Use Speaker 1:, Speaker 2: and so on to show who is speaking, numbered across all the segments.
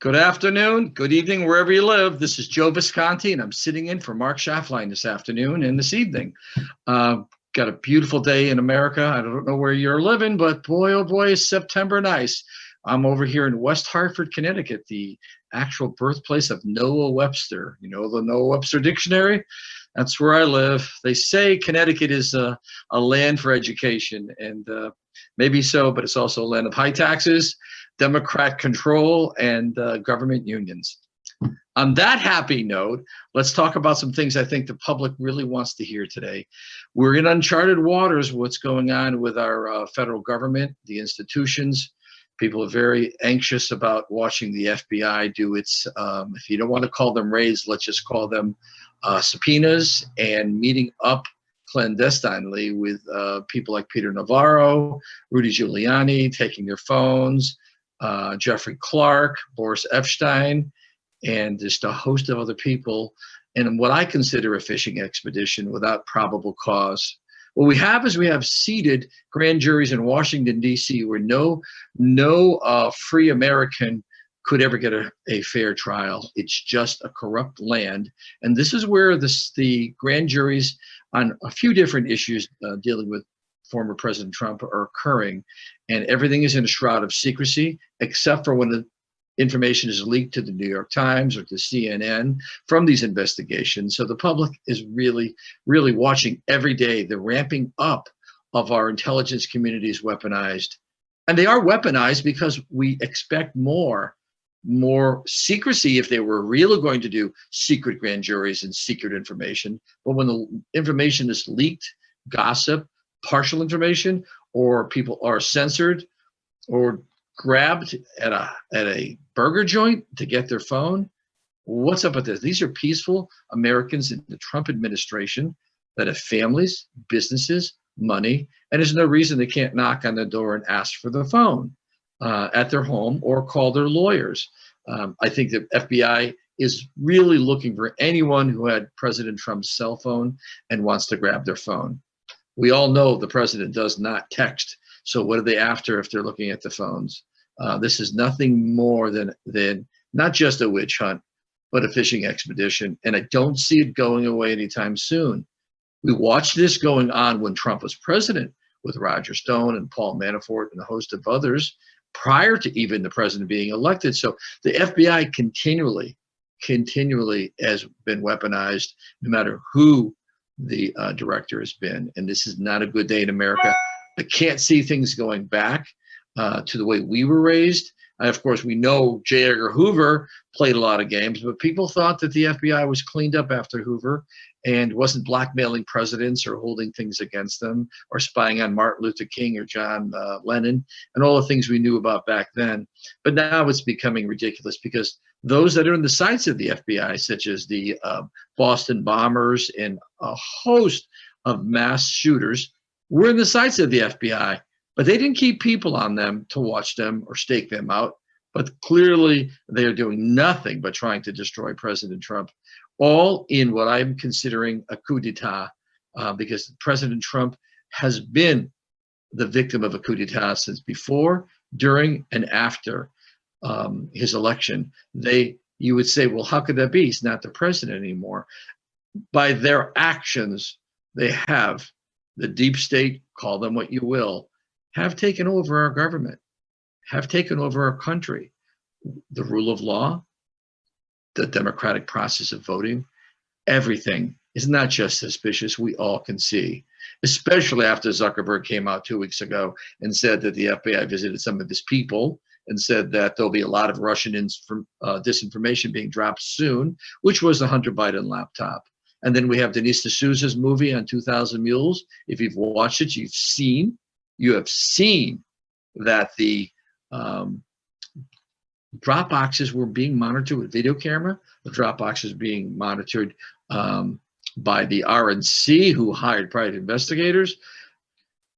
Speaker 1: Good afternoon, good evening, wherever you live. This is Joe Visconti, and I'm sitting in for Mark Schaftlein this afternoon and this evening. Got a beautiful day in America. I don't know where you're living, but boy, oh boy, is September nice. I'm over here in West Hartford, Connecticut, the actual birthplace of Noah Webster. You know the Noah Webster Dictionary? That's where I live. They say Connecticut is a land for education, and maybe so, but it's also a land of high taxes, Democrat control, and government unions. On that happy note, let's talk about some things I think the public really wants to hear today. We're in uncharted waters, what's going on with our federal government, the institutions. People are very anxious about watching the FBI do its, if you don't want to call them raids, let's just call them subpoenas, and meeting up clandestinely with people like Peter Navarro, Rudy Giuliani, taking their phones, Jeffrey Clark, Boris Epstein, and just a host of other people, and what I consider a fishing expedition without probable cause. What we have is we have seated grand juries in Washington, D.C., where no free American could ever get a fair trial. It's just a corrupt land. And this is where the grand juries on a few different issues dealing with former President Trump are occurring. And everything is in a shroud of secrecy, except for when the information is leaked to the New York Times or to CNN from these investigations. So the public is really, really watching every day the ramping up of our intelligence communities weaponized. And they are weaponized because we expect more secrecy if they were really going to do secret grand juries and secret information. But when the information is leaked, gossip, partial information, or people are censored or grabbed at a burger joint to get their phone. What's up with this? These are peaceful Americans in the Trump administration that have families, businesses, money, and there's no reason they can't knock on the door and ask for the phone at their home or call their lawyers. I think the FBI is really looking for anyone who had President Trump's cell phone and wants to grab their phone. We all know the president does not text. So what are they after if they're looking at the phones? This is nothing more than not just a witch hunt, but a fishing expedition. And I don't see it going away anytime soon. We watched this going on when Trump was president with Roger Stone and Paul Manafort and a host of others prior to even the president being elected. So the FBI continually has been weaponized, no matter who the director has been. And this is not a good day in America. I can't see things going back to the way we were raised. And of course, we know J. Edgar Hoover played a lot of games, but people thought that the FBI was cleaned up after Hoover and wasn't blackmailing presidents or holding things against them or spying on Martin Luther King or John Lennon and all the things we knew about back then. But now it's becoming ridiculous because those that are in the sights of the FBI, such as the Boston bombers and a host of mass shooters, were in the sights of the FBI. But they didn't keep people on them to watch them or stake them out. But clearly, they are doing nothing but trying to destroy President Trump, all in what I'm considering a coup d'etat, because President Trump has been the victim of a coup d'etat since before, during, and after his election. You would say, well, how could that be? He's not the president anymore. By their actions, they have, the deep state, call them what you will, have taken over our government, have taken over our country. The rule of law, the democratic process of voting, everything is not just suspicious. We all can see, especially after Zuckerberg came out 2 weeks ago and said that the FBI visited some of his people and said that there'll be a lot of Russian disinformation being dropped soon, which was the Hunter Biden laptop. And then we have Denise D'Souza's movie on 2000 Mules. If you've watched it, you have seen that the drop boxes were being monitored with video camera. The drop boxes being monitored by the RNC, who hired private investigators.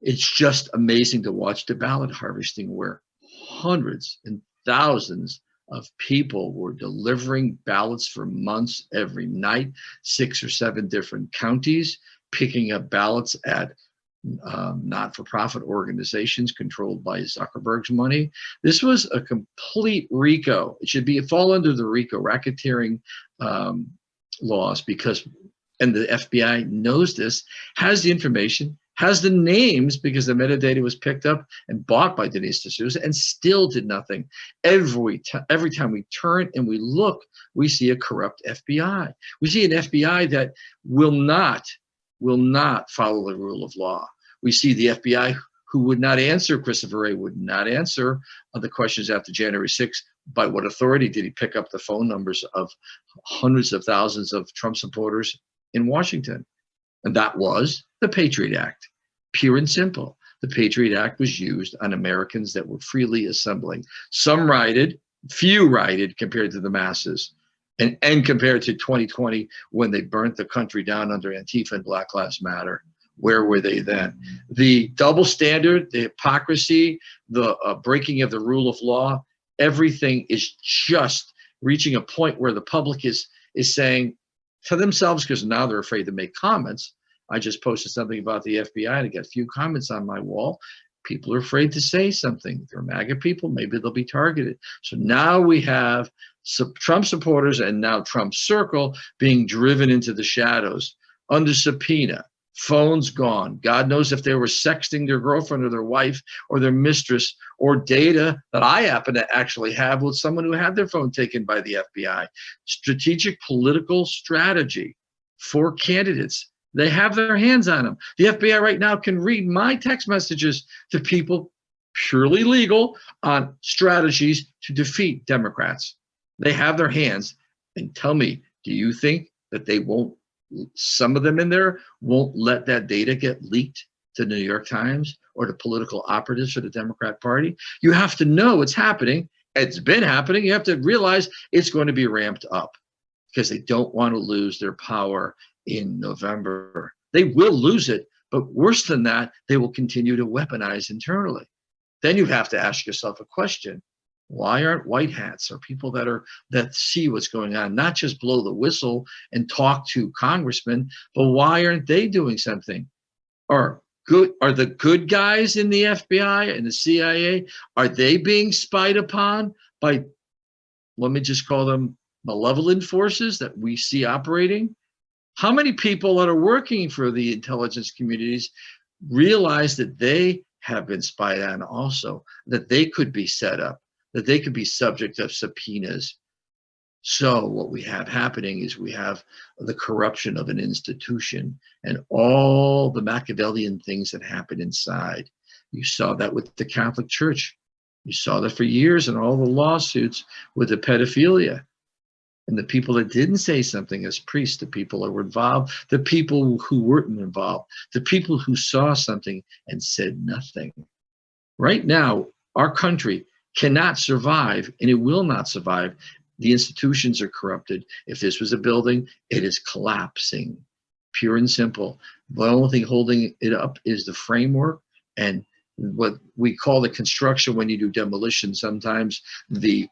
Speaker 1: It's just amazing to watch the ballot harvesting, where hundreds and thousands of people were delivering ballots for months every night, 6 or 7 different counties, picking up ballots at not-for-profit organizations controlled by Zuckerberg's money. This was a complete RICO. It should fall under the RICO racketeering laws, because, and the FBI knows this, has the information, has the names, because the metadata was picked up and bought by Denise D'Souza, and still did nothing. Every time we turn and we look, we see a corrupt FBI. We see an FBI that will not follow the rule of law. We see the FBI who would not answer, Christopher Wray would not answer the questions after January 6th. By what authority did he pick up the phone numbers of hundreds of thousands of Trump supporters in Washington? And that was the Patriot Act. Pure and simple. The Patriot Act was used on Americans that were freely assembling. Some rioted, few rioted compared to the masses. And compared to 2020, when they burnt the country down under Antifa and Black Lives Matter. Where were they then? The double standard, the hypocrisy, the breaking of the rule of law, everything is just reaching a point where the public is saying to themselves, because now they're afraid to make comments. I just posted something about the FBI and I got a few comments on my wall. People are afraid to say something. They're MAGA people, maybe they'll be targeted. So now we have Trump supporters and now Trump's circle being driven into the shadows under subpoena. Phones gone. God knows if they were sexting their girlfriend or their wife or their mistress, or data that I happen to actually have with someone who had their phone taken by the FBI. Strategic political strategy for candidates. They have their hands on them. The FBI right now can read my text messages to people, purely legal, on strategies to defeat Democrats. They have their hands. And tell me, do you think that they won't, some of them in there won't let that data get leaked to the New York Times or to political operatives for the Democrat Party? You have to know it's happening. It's been happening. You have to realize it's going to be ramped up, because they don't want to lose their power in November. They will lose it, but worse than that, they will continue to weaponize internally. Then you have to ask yourself a question. Why aren't white hats or people that see what's going on, not just blow the whistle and talk to congressmen, but why aren't they doing something? Are the good guys in the FBI and the CIA, are they being spied upon by, let me just call them malevolent forces that we see operating? How many people that are working for the intelligence communities realize that they have been spied on also, that they could be set up, that they could be subject of subpoenas? So what we have happening is we have the corruption of an institution and all the Machiavellian things that happen inside. You saw that with the Catholic Church. You saw that for years in all the lawsuits with the pedophilia. And the people that didn't say something as priests, the people that were involved, the people who weren't involved, the people who saw something and said nothing. Right now, our country cannot survive, and it will not survive. The institutions are corrupted. If this was a building, it is collapsing, pure and simple. The only thing holding it up is the framework and what we call the construction. When you do demolition, sometimes the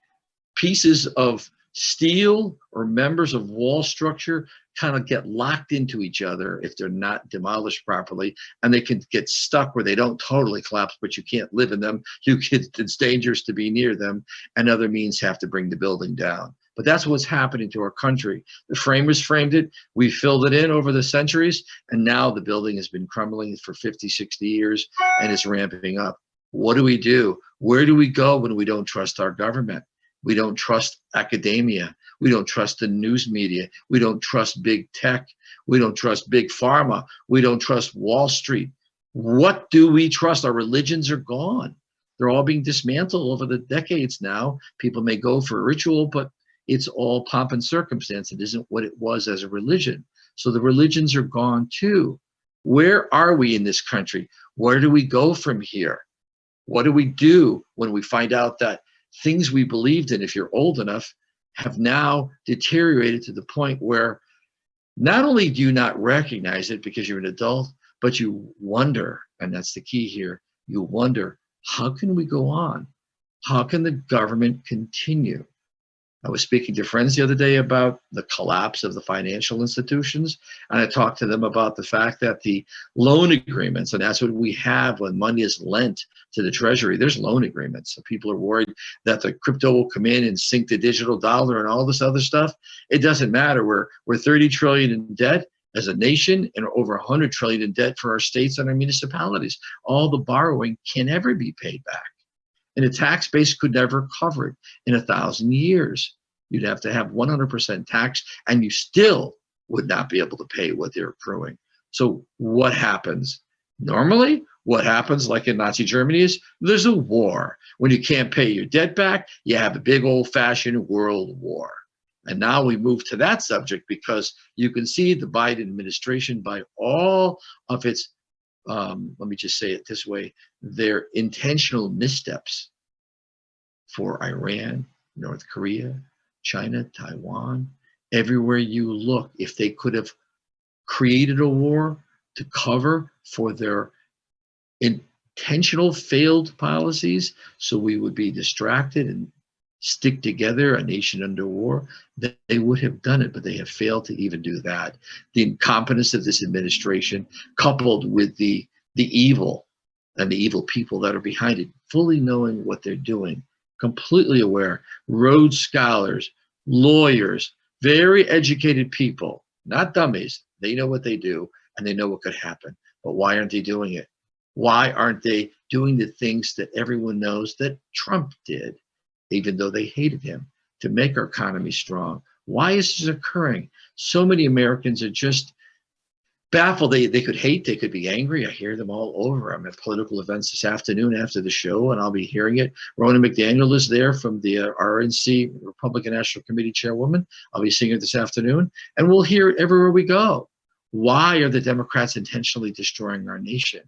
Speaker 1: pieces of steel or members of wall structure kind of get locked into each other if they're not demolished properly, and they can get stuck where they don't totally collapse, but you can't live in them. It's dangerous to be near them, and other means have to bring the building down. But that's what's happening to our country. The framers framed it, we filled it in over the centuries, and now the building has been crumbling for 50, 60 years, and it's ramping up. What do? Where do we go when we don't trust our government? We don't trust academia. We don't trust the news media. We don't trust big tech. We don't trust big pharma. We don't trust Wall Street. What do we trust? Our religions are gone. They're all being dismantled over the decades now. People may go for a ritual, but it's all pomp and circumstance. It isn't what it was as a religion. So the religions are gone too. Where are we in this country? Where do we go from here? What do we do when we find out that things we believed in, if you're old enough, have now deteriorated to the point where not only do you not recognize it because you're an adult, but you wonder, and that's the key here, you wonder, how can we go on? How can the government continue? I was speaking to friends the other day about the collapse of the financial institutions, and I talked to them about the fact that the loan agreements, and that's what we have when money is lent to the Treasury, there's loan agreements. So people are worried that the crypto will come in and sink the digital dollar and all this other stuff. It doesn't matter. We're 30 trillion in debt as a nation and over 100 trillion in debt for our states and our municipalities. All the borrowing can never be paid back. And a tax base could never cover it in 1,000 years. You'd have to have 100% tax, and you still would not be able to pay what they're accruing. So what happens? Normally, what happens, like in Nazi Germany, is there's a war. When you can't pay your debt back, you have a big old-fashioned world war. And now we move to that subject because you can see the Biden administration, by all of its let me just say it this way, their intentional missteps for Iran, North Korea, China, Taiwan, everywhere you look, if they could have created a war to cover for their intentional failed policies, so we would be distracted and stick together, a nation under war, they would have done it, but they have failed to even do that. The incompetence of this administration, coupled with the evil and the evil people that are behind it, fully knowing what they're doing, completely aware, Rhodes scholars, lawyers, very educated people, not dummies. They know what they do and they know what could happen. But why aren't they doing it? Why aren't they doing the things that everyone knows that Trump did, even though they hated him, to make our economy strong? Why is this occurring? So many Americans are just baffled. They could hate, they could be angry. I hear them all over. I'm at political events this afternoon after the show, and I'll be hearing it. Ronna McDaniel is there from the RNC, Republican National Committee chairwoman. I'll be seeing her this afternoon, and we'll hear it everywhere we go. Why are the Democrats intentionally destroying our nation?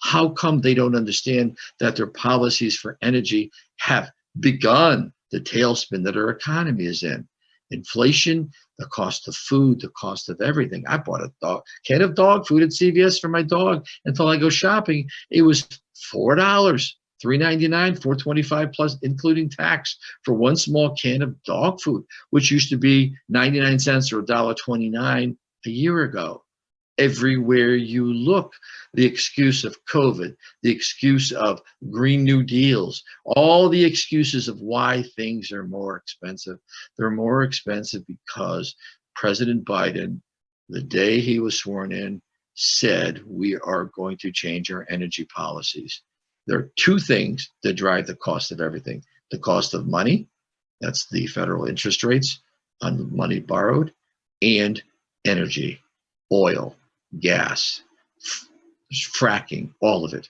Speaker 1: How come they don't understand that their policies for energy have begun the tailspin that our economy is in? Inflation, the cost of food, the cost of everything. I bought a can of dog food at CVS for my dog until I go shopping. It was $4, $3.99, $4.25 plus including tax for one small can of dog food, which used to be 99 cents or $1.29 a year ago. Everywhere you look, the excuse of COVID, the excuse of Green New Deals, all the excuses of why things are more expensive. They're more expensive because President Biden, the day he was sworn in, said we are going to change our energy policies. There are two things that drive the cost of everything. The cost of money, that's the federal interest rates on money borrowed, and energy, oil, gas, fracking, all of it.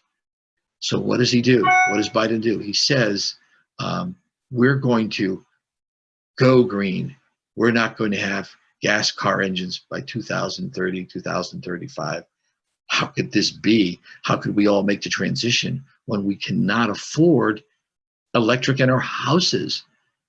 Speaker 1: So what does he do? What does Biden do? He says, we're going to go green. We're not going to have gas car engines by 2030, 2035. How could this be? How could we all make the transition when we cannot afford electric in our houses?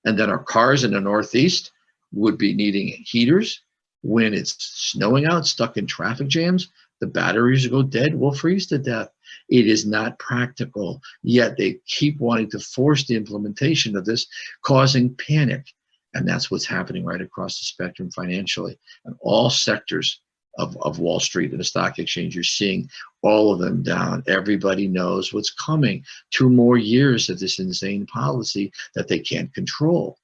Speaker 1: And then our cars in the Northeast would be needing heaters. When it's snowing out, stuck in traffic jams, the batteries go dead, we'll freeze to death. It is not practical, yet they keep wanting to force the implementation of this, causing panic. And that's what's happening right across the spectrum financially. And all sectors of Wall Street and the stock exchange, you're seeing all of them down. Everybody knows what's coming. 2 more years of this insane policy that they can't control.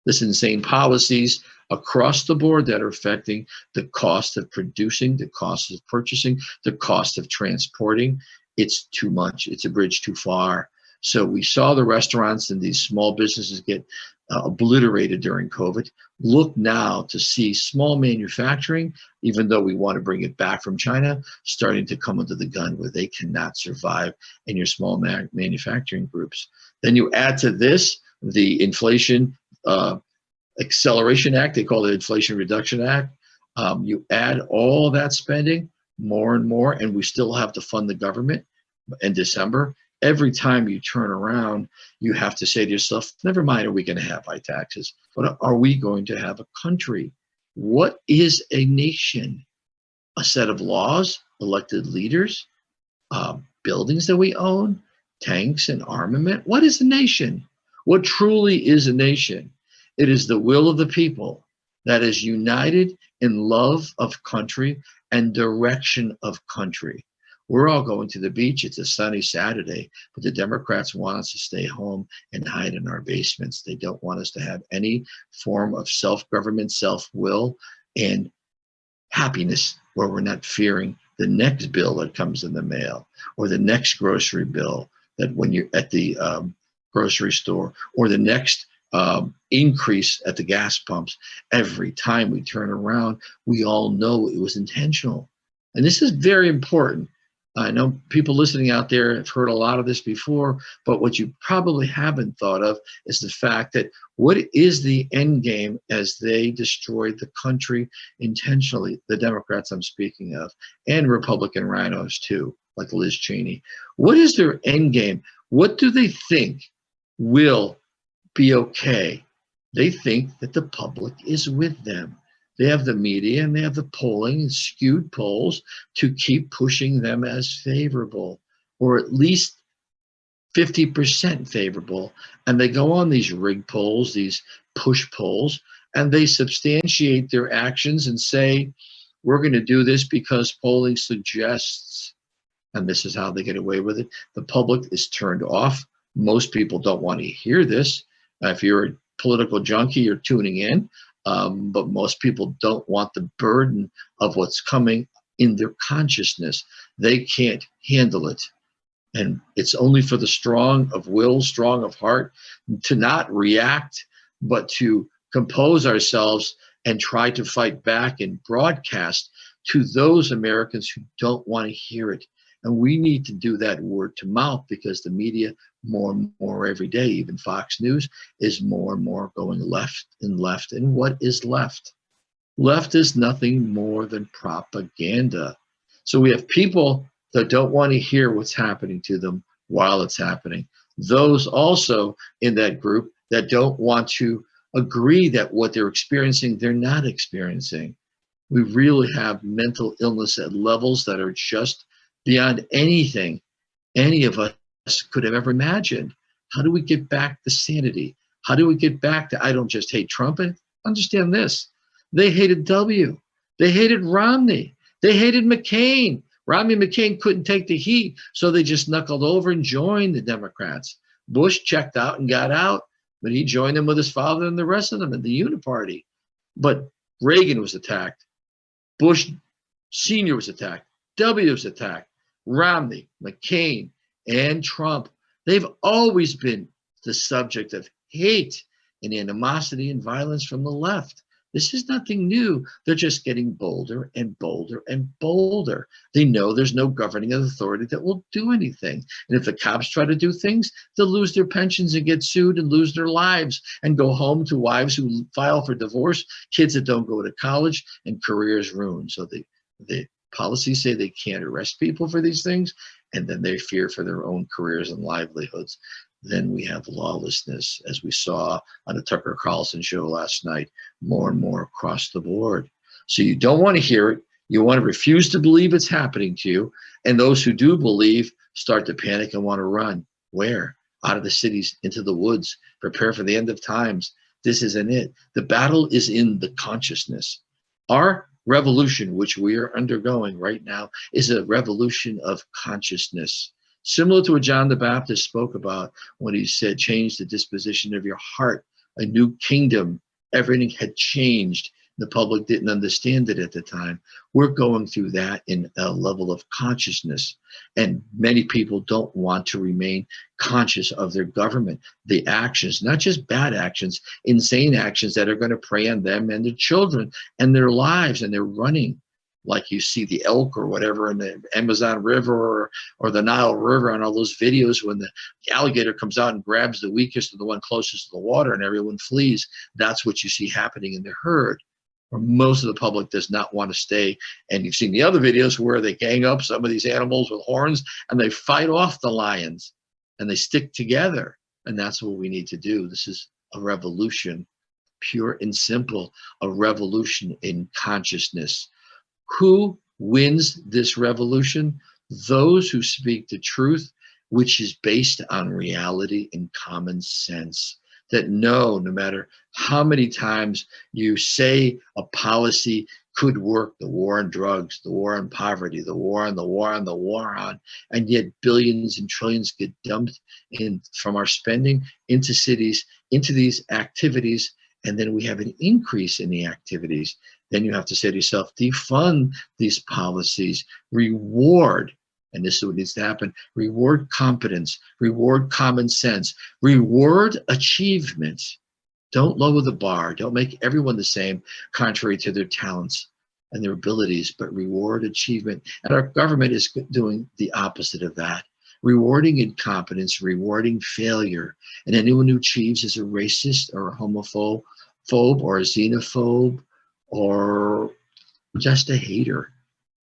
Speaker 1: This insane policies across the board that are affecting the cost of producing, the cost of purchasing, the cost of transporting. It's too much. It's a bridge too far. So we saw the restaurants and these small businesses get obliterated during COVID. Look now to see small manufacturing, even though we want to bring it back from China, starting to come under the gun where they cannot survive in your small manufacturing groups. Then you add to this the Inflation Acceleration Act, they call it Inflation Reduction Act. You add all that spending more and more, and we still have to fund the government in December. Every time you turn around, you have to say to yourself, never mind, are we going to have high taxes? But are we going to have a country? What is a nation? A set of laws, elected leaders, buildings that we own, tanks and armament? What is a nation? What truly is a nation? It is the will of the people that is united in love of country and direction of country. We're all going to the beach. It's a sunny Saturday, but the Democrats want us to stay home and hide in our basements. They don't want us to have any form of self-government, self-will, and happiness where we're not fearing the next bill that comes in the mail or the next grocery bill that when you're at the grocery store or the next increase at the gas pumps. Every time we turn around, we all know it was intentional. And this is very important. I know people listening out there have heard a lot of this before, but what you probably haven't thought of is the fact that what is the end game as they destroyed the country intentionally, the Democrats I'm speaking of, and Republican rhinos too, like Liz Cheney. What is their end game? What do they think will be okay? They think that the public is with them. They have the media and they have the polling and skewed polls to keep pushing them as favorable, or at least 50% favorable. And they go on these rig polls, these push polls, and they substantiate their actions and say, we're going to do this because polling suggests, and this is how they get away with it. The public is turned off. Most people don't want to hear this. If you're a political junkie, you're tuning in. But most people don't want the burden of what's coming in their consciousness. They can't handle it. And it's only for the strong of will, strong of heart, to not react, but to compose ourselves and try to fight back and broadcast to those Americans who don't want to hear it. And we need to do that word to mouth, because the media more and more every day, even Fox News, is more and more going left and left. And what is left? Left is nothing more than propaganda. So we have people that don't want to hear what's happening to them while it's happening. Those also in that group that don't want to agree that what they're experiencing, they're not experiencing. We really have mental illness at levels that are just beyond anything any of us could have ever imagined. How do we get back to sanity? How do we get back to, I don't just hate Trump? And understand this. They hated W. They hated Romney. They hated McCain. Romney and McCain couldn't take the heat, so they just knuckled over and joined the Democrats. Bush checked out and got out, but he joined them with his father and the rest of them in the Uniparty. But Reagan was attacked. Bush Sr. was attacked. W was attacked. Romney, McCain, and Trump. They've always been the subject of hate and animosity and violence from the left. This is nothing new. They're just getting bolder and bolder and bolder. They know there's no governing authority that will do anything. And if the cops try to do things, they'll lose their pensions and get sued and lose their lives and go home to wives who file for divorce, kids that don't go to college, and careers ruined. So the policies say they can't arrest people for these things, and then they fear for their own careers and livelihoods. Then we have lawlessness, as we saw on the Tucker Carlson show last night, more and more across the board. So you don't want to hear it. You want to refuse to believe it's happening to you. And those who do believe start to panic and want to run. Where? Out of the cities, into the woods, prepare for the end of times. This isn't it. The battle is in the consciousness. Our revolution, which we are undergoing right now, is a revolution of consciousness. Similar to what John the Baptist spoke about when he said, change the disposition of your heart, a new kingdom. Everything had changed. The public didn't understand it at the time. We're going through that in a level of consciousness. And many people don't want to remain conscious of their government, the actions, not just bad actions, insane actions that are going to prey on them and their children and their lives, and they're running. Like you see the elk or whatever in the Amazon River or the Nile River on all those videos when the alligator comes out and grabs the weakest or the one closest to the water and everyone flees. That's what you see happening in the herd. Or most of the public does not want to stay. And you've seen the other videos where they gang up some of these animals with horns and they fight off the lions and they stick together. And that's what we need to do. This is a revolution, pure and simple, a revolution in consciousness. Who wins this revolution? Those who speak the truth, which is based on reality and common sense. that know no matter how many times you say a policy could work, the war on drugs, the war on poverty, the war on the war on the war on, and yet billions and trillions get dumped in from our spending into cities, into these activities, and then we have an increase in the activities. Then you have to say to yourself, defund these policies, reward, and this is what needs to happen, reward competence, reward common sense, reward achievement. Don't lower the bar. Don't make everyone the same, contrary to their talents and their abilities, but reward achievement. And our government is doing the opposite of that, rewarding incompetence, rewarding failure. And anyone who achieves is a racist or a homophobe or a xenophobe or just a hater.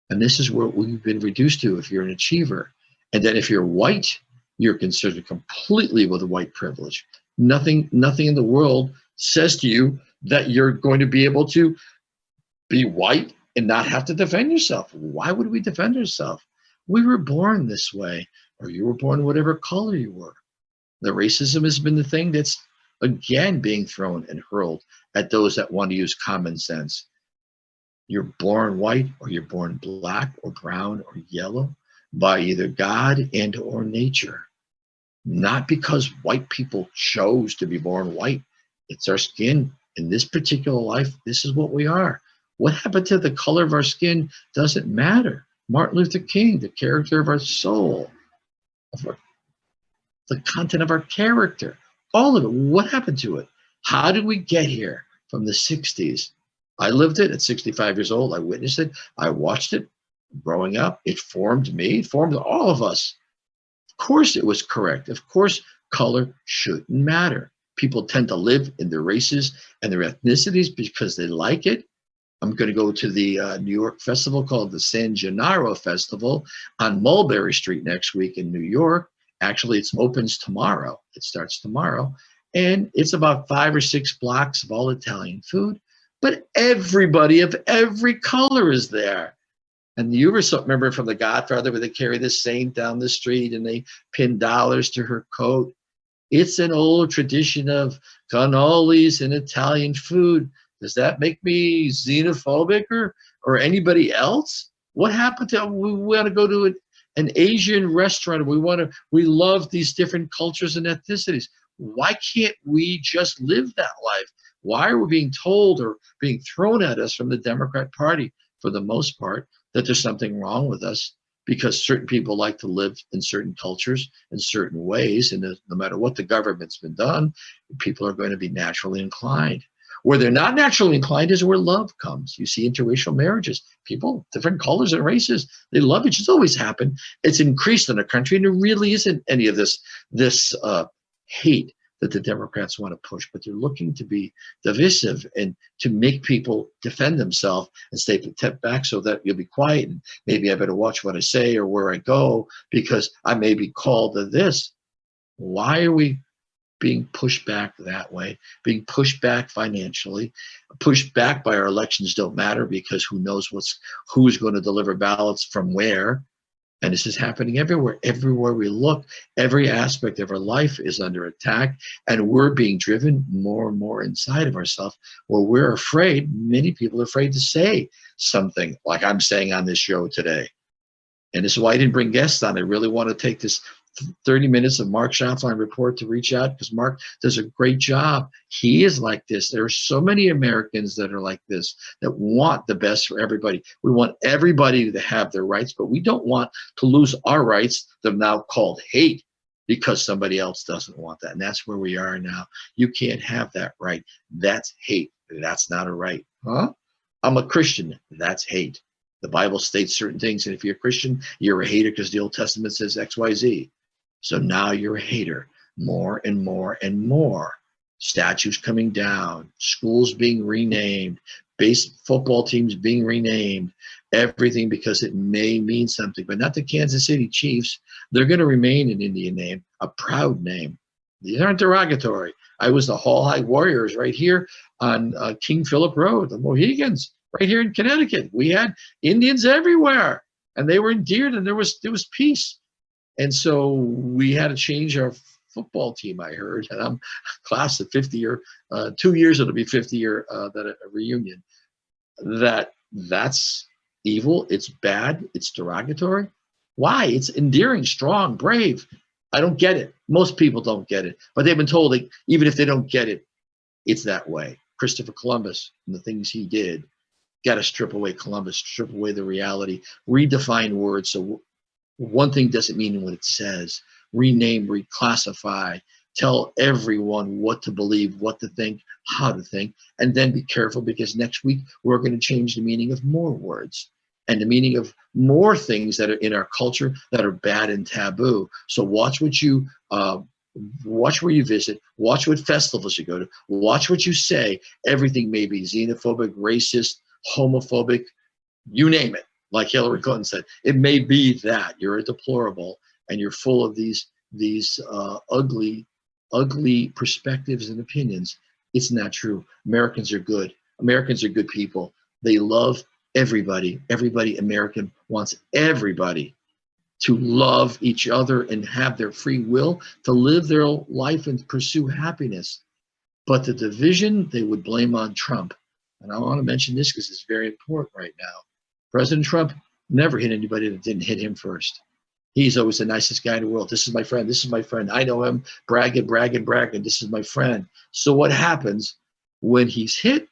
Speaker 1: And this is what we've been reduced to if you're an achiever. And then if you're white, you're considered completely with a white privilege. Nothing in the world says to you that you're going to be able to be white and not have to defend yourself. Why would we defend ourselves? We were born this way, or you were born whatever color you were. The racism has been the thing that's again being thrown and hurled at those that want to use common sense. You're born white or you're born black or brown or yellow by either God and or nature. Not because white people chose to be born white. It's our skin. In this particular life, this is what we are. What happened to the color of our skin doesn't matter. Martin Luther King, the character of our soul, the content of our character, all of it. What happened to it? How did we get here from the 60s? I lived it at 65 years old. I witnessed it. I watched it growing up. It formed me. It formed all of us. Of course it was correct. Of course color shouldn't matter. People tend to live in their races and their ethnicities because they like it. I'm going to go to the New York festival called the San Gennaro Festival on Mulberry Street next week in New York. Actually, it opens tomorrow. It starts tomorrow. And it's about 5 or 6 blocks of all Italian food. But everybody of every color is there. And you remember from The Godfather where they carry the saint down the street and they pin dollars to her coat. It's an old tradition of cannolis and Italian food. Does that make me xenophobic or anybody else? What happened to, we want to go to an Asian restaurant. We love these different cultures and ethnicities. Why can't we just live that life? Why are we being told or being thrown at us from the Democrat Party, for the most part, that there's something wrong with us because certain people like to live in certain cultures in certain ways, and no matter what the government's been done, people are going to be naturally inclined. Where they're not naturally inclined is where love comes. You see interracial marriages. People, different colors and races, they love it. It's always happened. It's increased in the country, and there really isn't any of this hate that the Democrats want to push, but they're looking to be divisive and to make people defend themselves and step back so that you'll be quiet and maybe I better watch what I say or where I go because I may be called to this. Why are we being pushed back that way, being pushed back financially, pushed back by our elections don't matter because who knows who's going to deliver ballots from where. And this is happening everywhere. Everywhere we look, every aspect of our life is under attack, and we're being driven more and more inside of ourselves where we're afraid, many people are afraid to say something like I'm saying on this show today. And this is why I didn't bring guests on. I really want to take this 30 minutes of Mark Schaftlein report to reach out because Mark does a great job. He is like this. There are so many Americans that are like this, that want the best for everybody. We want everybody to have their rights, but we don't want to lose our rights that are now called hate because somebody else doesn't want that. And that's where we are now. You can't have that right. That's hate. That's not a right. Huh? I'm a Christian. That's hate. The Bible states certain things, and if you're a Christian, you're a hater because the Old Testament says X, Y, Z. So now you're a hater, more and more and more. Statues coming down, schools being renamed, base football teams being renamed, everything because it may mean something, but not the Kansas City Chiefs. They're going to remain an Indian name, a proud name. These aren't derogatory. I was the Hall High Warriors right here on King Philip Road, the Mohegans, right here in Connecticut. We had Indians everywhere, and they were endeared, and there was peace. And so we had to change our football team, I heard, and I'm class of 50-year, 2 years it'll be 50-year that a reunion. That's evil. It's bad. It's derogatory. Why? It's endearing, strong, brave. I don't get it. Most people don't get it, but they've been told that even if they don't get it, it's that way. Christopher Columbus and the things he did, got to strip away Columbus, strip away the reality, redefine words so one thing doesn't mean what it says. Rename, reclassify, tell everyone what to believe, what to think, how to think, and then be careful because next week we're going to change the meaning of more words and the meaning of more things that are in our culture that are bad and taboo. So watch what you watch where you visit, watch what festivals you go to, watch what you say. Everything may be xenophobic, racist, homophobic, you name it. Like Hillary Clinton said, it may be that you're a deplorable and you're full of these ugly perspectives and opinions. It's not true. Americans are good. Americans are good people. They love everybody. Everybody American wants everybody to love each other and have their free will to live their life and pursue happiness. But the division they would blame on Trump. And I want to mention this because it's very important right now. President Trump never hit anybody that didn't hit him first. He's always the nicest guy in the world. This is my friend. This is my friend. I know him. Bragging. This is my friend. So what happens when he's hit?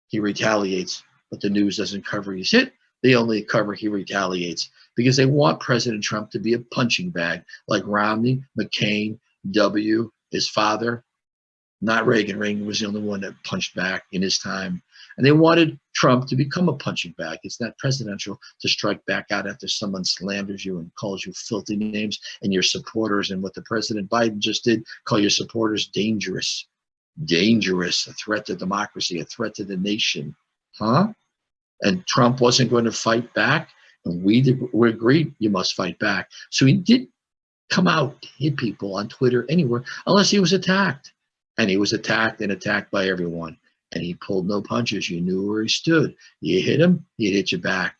Speaker 1: He retaliates, but the news doesn't cover he's hit. They only cover he retaliates because they want President Trump to be a punching bag like Romney, McCain, W, his father. Not Reagan. Reagan was the only one that punched back in his time. And they wanted Trump to become a punching bag. It's not presidential to strike back out after someone slanders you and calls you filthy names and your supporters. And what the President Biden just did, call your supporters dangerous, a threat to democracy, a threat to the nation. Huh? And Trump wasn't going to fight back. And we agreed you must fight back. So he did come out, hit people on Twitter, anywhere, unless he was attacked. And he was attacked and attacked by everyone. And he pulled no punches. You knew where he stood. You hit him, he'd hit you back.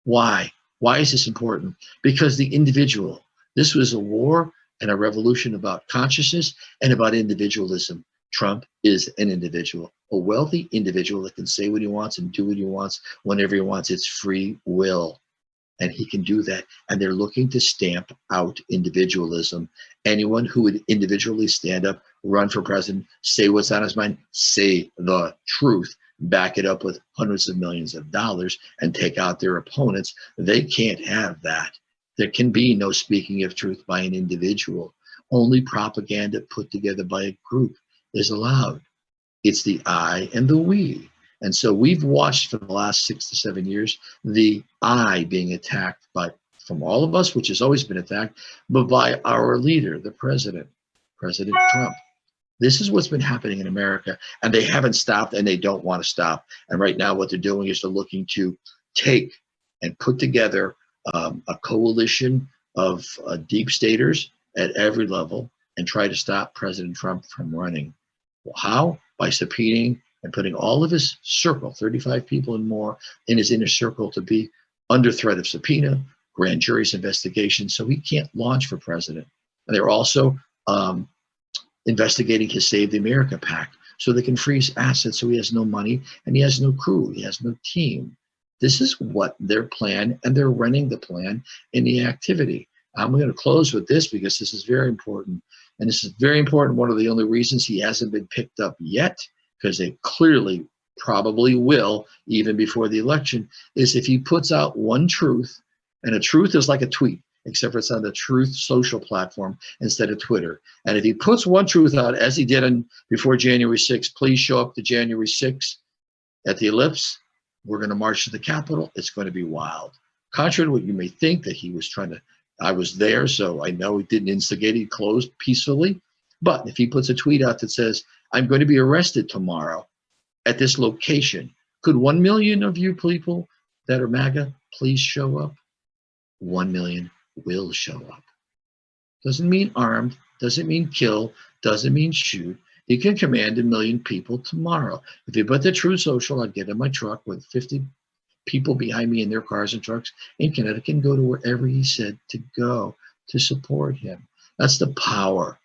Speaker 1: Why? Why is this important? Because the individual, this was a war and a revolution about consciousness and about individualism. Trump is an individual, a wealthy individual that can say what he wants and do what he wants whenever he wants. It's free will. And he can do that. And they're looking to stamp out individualism. Anyone who would individually stand up, run for president, say what's on his mind, say the truth, back it up with hundreds of millions of dollars and take out their opponents, they can't have that. There can be no speaking of truth by an individual. Only propaganda put together by a group is allowed. It's the I and the we. And so we've watched for the last 6 to 7 years the I being attacked from all of us, which has always been attacked, but by our leader, the President Trump. This is what's been happening in America, and they haven't stopped, and they don't want to stop. And right now what they're doing is they're looking to take and put together a coalition of deep staters at every level and try to stop President Trump from running. Well, how? By subpoenaing and putting all of his circle, 35 people and more, in his inner circle to be under threat of subpoena, grand jury's investigation, so he can't launch for president. And they're also investigating his Save the America Pact, so they can freeze assets so he has no money and he has no crew, he has no team. This is what their plan, and they're running the plan in the activity. I'm going to close with this because this is very important. And this is very important. One of the only reasons he hasn't been picked up yet, because they clearly probably will even before the election, is if he puts out one truth, and a truth is like a tweet, except for it's on the Truth social platform instead of Twitter. And if he puts one truth out, as he did before January 6th, please show up to January 6th at the Ellipse. We're going to march to the Capitol. It's going to be wild. Contrary to what you may think, that he was trying to, I was there, so I know he didn't instigate, he closed peacefully. But if he puts a tweet out that says, I'm going to be arrested tomorrow at this location, could 1 million of you people that are MAGA please show up? 1 million will show up. Doesn't mean armed, doesn't mean kill, doesn't mean shoot. He can command 1 million people tomorrow. If he put the Truth Social, I'd get in my truck with 50 people behind me in their cars and trucks in Connecticut and go to wherever he said to go to support him. That's the power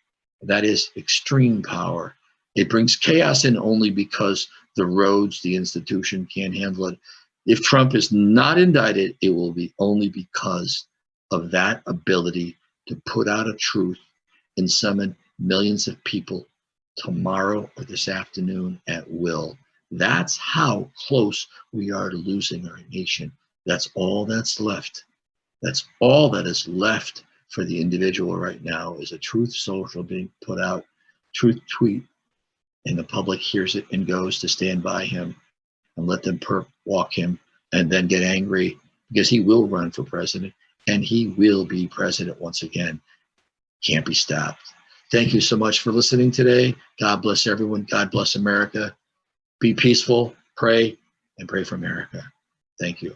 Speaker 1: That is extreme power. It brings chaos in only because the roads, the institution can't handle it. If Trump is not indicted, it will be only because of that ability to put out a truth and summon millions of people tomorrow or this afternoon at will. That's how close we are to losing our nation. That's all that's left. That's all that is left for the individual right now is a truth social being put out, truth tweet, and the public hears it and goes to stand by him and let them perp walk him and then get angry because he will run for president and he will be president once again. Can't be stopped. Thank you so much for listening today. God bless everyone. God bless America. Be peaceful, pray, and pray for America. Thank you.